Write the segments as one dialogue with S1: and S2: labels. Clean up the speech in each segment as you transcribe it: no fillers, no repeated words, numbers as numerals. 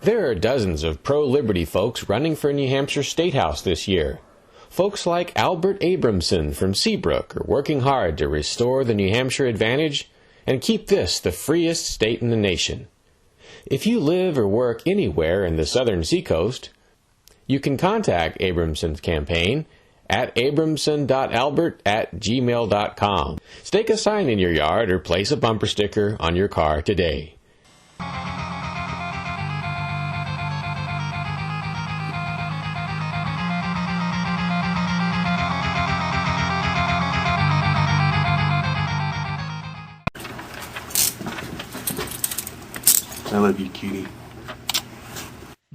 S1: There are dozens of pro-liberty folks running for New Hampshire State House this year. Folks like Albert Abramson from Seabrook are working hard to restore the New Hampshire advantage and keep this the freest state in the nation. If you live or work anywhere in the southern seacoast, you can contact Abramson's campaign at abramson.albert@gmail.com. Stake a sign in your yard or place a bumper sticker on your car today.
S2: I love you, cutie.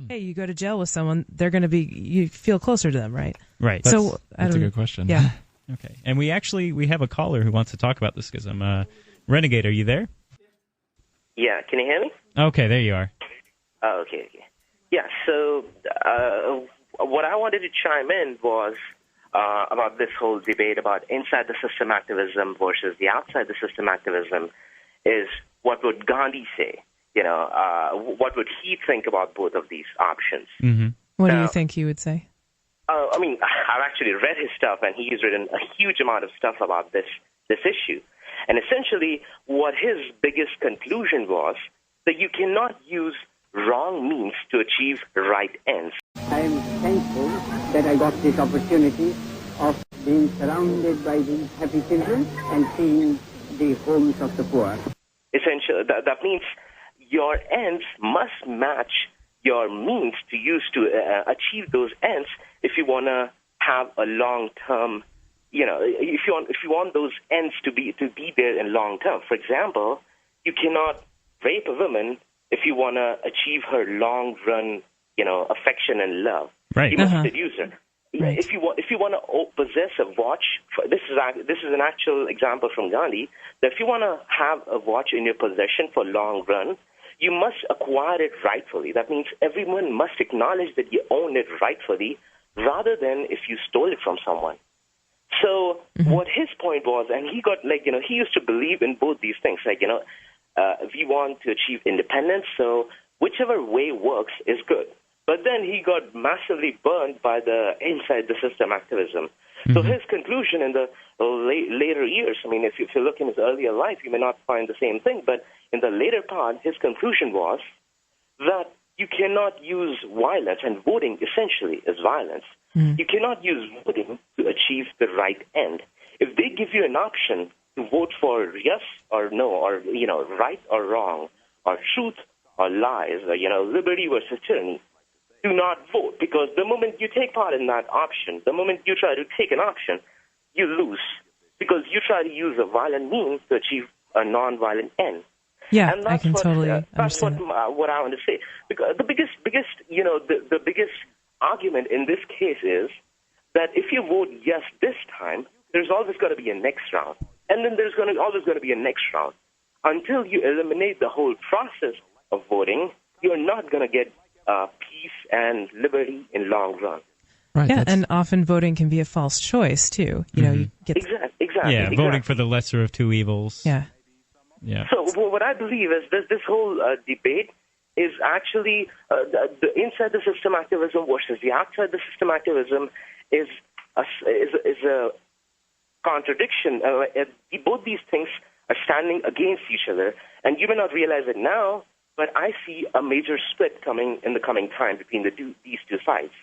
S3: Hey, you go to jail with someone, they're going to be, you feel closer to them, right?
S4: Right.
S3: So
S5: That's a good question.
S3: Yeah.
S4: Okay. And we have a caller who wants to talk about this schism. Renegade, are you there?
S6: Yeah, can you hear me?
S4: Okay, there you are.
S6: Oh, okay. Yeah, so what I wanted to chime in was about this whole debate about inside the system activism versus the outside the system activism is what would Gandhi say? You know, what would he think about both of these options?
S4: Mm-hmm.
S3: What do you think he would say?
S6: I mean, I've actually read his stuff, and he's written a huge amount of stuff about this issue. And essentially, what his biggest conclusion was that you cannot use wrong means to achieve right ends.
S7: I am thankful that I got this opportunity of being surrounded by these happy children and seeing the homes of the poor.
S6: Essentially, that means your ends must match your means to use to achieve those ends if you want to have a long-term, you know, if you want those ends to be there in long term. For example, you cannot rape a woman if you want to achieve her long-run, you know, affection and love.
S4: Right.
S6: You must seduce her. Right. If you want to possess a watch, this is an actual example from Gandhi. That if you want to have a watch in your possession for long run, you must acquire it rightfully. That means everyone must acknowledge that you own it rightfully, rather than if you stole it from someone. So what his point was, and he got he used to believe in both these things. We want to achieve independence, so whichever way works is good. But then he got massively burned by the inside the system activism. So his conclusion in the later years, I mean, if you look in his earlier life, you may not find the same thing, but in the later part, his conclusion was that you cannot use violence, and voting essentially is violence. You cannot use voting to achieve the right end. If they give you an option to vote for yes or no, or, you know, right or wrong, or truth or lies, or, you know, liberty versus tyranny, do not vote, because the moment you take part in that option, the moment you try to take an option, you lose, because you try to use a violent means to achieve a non-violent end.
S3: Yeah,
S6: and that's
S3: I can totally
S6: that's
S3: understand
S6: what I want to say. Because the biggest the biggest argument in this case is that if you vote yes this time, there's always going to be a next round, and then there's always going to be a next round. Until you eliminate the whole process of voting, you're not going to get peace and liberty in long run.
S5: Right,
S3: yeah, and often voting can be a false choice too. You know, you get
S6: exactly.
S4: Yeah, voting for the lesser of two evils.
S3: Yeah.
S6: So what I believe is this whole debate is actually the inside the system activism versus the outside the system activism is a contradiction. Both these things are standing against each other, and you may not realize it now, but I see a major split coming in the coming time between these two sides.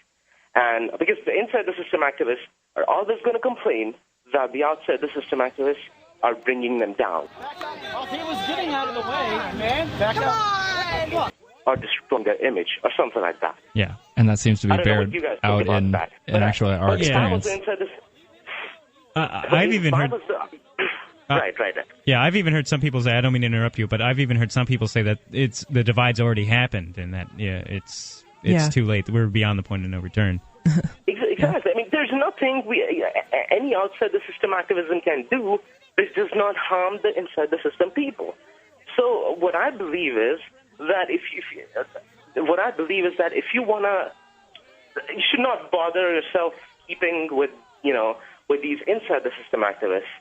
S6: And because the inside the system activists are always going to complain that the outside the system activists are bringing them down.
S8: He was getting out of the way, man. Back up.
S6: Or destroying their image, or something like that.
S5: Yeah, and that seems to be bared out in actually our experience.
S4: I've even heard...
S6: Right.
S4: Yeah, I've even heard some people say, I don't mean to interrupt you, but I've even heard some people say that the divide's already happened, and that it's too late. We're beyond the point of no return.
S6: Exactly. I mean, there's nothing any outside the system activism can do that does not harm the inside the system people. So what I believe is that if you wanna, you should not bother yourself keeping with these inside the system activists.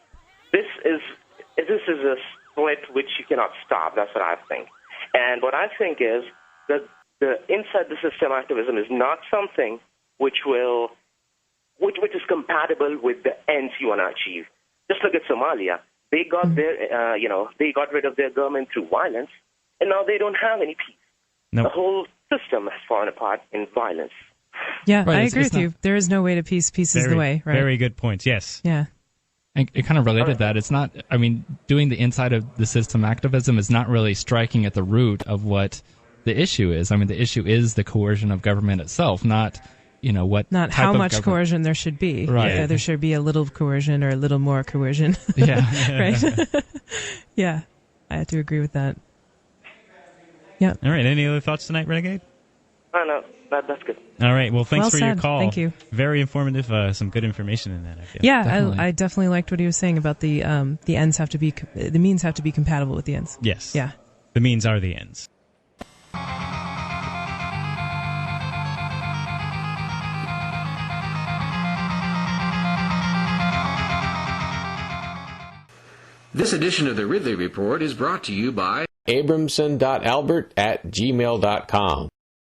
S6: This is a split which you cannot stop. That's what I think. And what I think is that the inside the system activism is not something which is compatible with the ends you want to achieve. Just look at Somalia. They got they got rid of their government through violence, and now they don't have any peace.
S4: Nope.
S6: The whole system has fallen apart in violence.
S3: Yeah, right, I agree with you. There is no way to peace. Peace is the way, right?
S4: Very good points, yes.
S3: Yeah.
S5: And it kind of related to that. It's not, I mean, doing the inside of the system activism is not really striking at the root of what the issue is. I mean, the issue is the coercion of government itself, not, not
S3: how much coercion there should be.
S5: Right.
S3: Yeah, there should be a little coercion or a little more coercion.
S5: Yeah.
S3: Right? Yeah, I have to agree with that. Yeah.
S4: All right, any other thoughts tonight, Renegade?
S6: No, that's good.
S4: All right, well, thanks for your call.
S3: Thank you.
S4: Very informative, some good information in that, I feel.
S3: Yeah,
S5: definitely.
S3: I definitely liked what he was saying about the ends have to be, the means have to be compatible with the ends.
S4: Yes.
S3: Yeah.
S4: The means are the ends.
S1: This edition of the Ridley Report is brought to you by abramson.albert@gmail.com.